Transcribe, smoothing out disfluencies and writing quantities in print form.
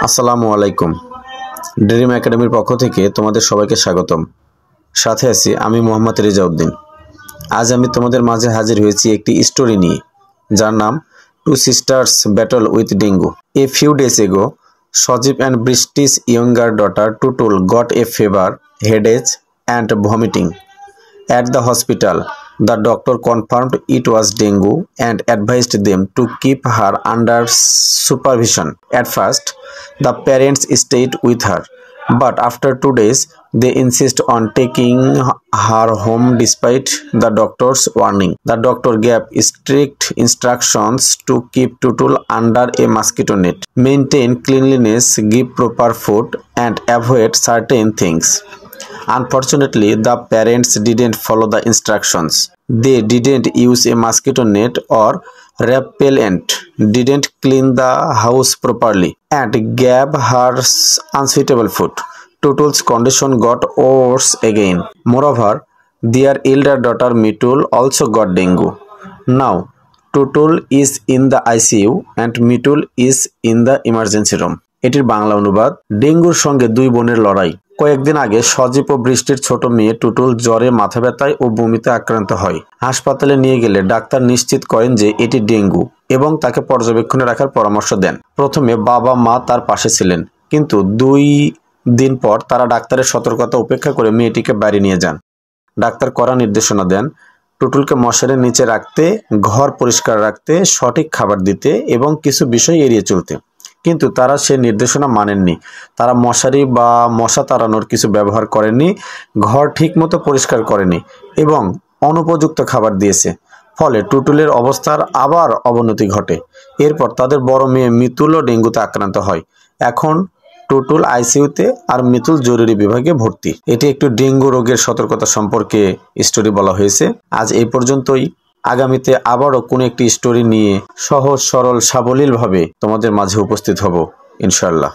আসসালামু আলাইকুম। ড্রিম একাডেমির পক্ষ থেকে তোমাদের সবাইকে স্বাগতম। সাথে আছি আমি মোহাম্মদ রেজাউদ্দিন। আজ আমি তোমাদের মাঝে হাজির হয়েছি একটি স্টোরি নিয়ে, যার নাম two sisters battle with dengue. A few days ago, Sajib and Brishti's younger daughter Tutul got a fever, headache and vomiting. At the hospital, the doctor confirmed it was dengue and advised them to keep her under supervision. At first, the parents stayed with her, but after 2 days, they insist on taking her home despite the doctor's warning. The doctor gave strict instructions to keep Tutul under a mosquito net, maintain cleanliness, give proper food, and avoid certain things. Unfortunately, the parents didn't follow the instructions. They didn't use a mosquito net or repellent, didn't clean the house properly, and gave her unsuitable food. Tutul's condition got worse again. Moreover, their elder daughter Mitul also got dengue. Now, Tutul is in the ICU and Mitul is in the emergency room. এটির বাংলা অনুবাদ: ডেঙ্গুর সঙ্গে দুই বোনের লড়াই। কয়েকদিন আগে সজীব ও বৃষ্টির ছোট মেয়ে টুটুল জ্বরে, মাথা ব্যথায় ও বমিতে আক্রান্ত হয়। হাসপাতালে নিয়ে গেলে ডাক্তার নিশ্চিত করেন যে এটি ডেঙ্গু এবং তাকে পর্যবেক্ষণে রাখার পরামর্শ দেন। প্রথমে বাবা মা তার পাশে ছিলেন, কিন্তু 2 দিন পর তারা ডাক্তারের সতর্কতা উপেক্ষা করে মেয়েটিকে বাইরে নিয়ে যান। ডাক্তার কড়া নির্দেশনা দেন টুটুলকে মশারির নিচে রাখতে, ঘর পরিষ্কার রাখতে, সঠিক খাবার দিতে এবং কিছু বিষয় এড়িয়ে চলতে। কিন্তু তারা সে নির্দেশনা মানেননি। তারা মশারি বা মশা তাড়ানোর কিছু ব্যবহার করেননি, ঘর ঠিকমতো পরিষ্কার করেনি এবং অনুপযুক্ত খাবার দিয়েছে। ফলে টুটুলের অবস্থার আবার অবনতি ঘটে। এরপর তাদের বড় মেয়ে মিতুলও ডেঙ্গুতে আক্রান্ত হয়। এখন টুটুল আইসিইউতে আর মিতুল জরুরি বিভাগে ভর্তি। এটি একটু ডেঙ্গু রোগের সতর্কতা সম্পর্কে স্টোরি বলা হয়েছে। আজ এই পর্যন্তই। আগামীতে আবারও কোনো একটি স্টোরি নিয়ে সহজ সরল সাবলীলভাবে তোমাদের মাঝে উপস্থিত হব ইনশাআল্লাহ।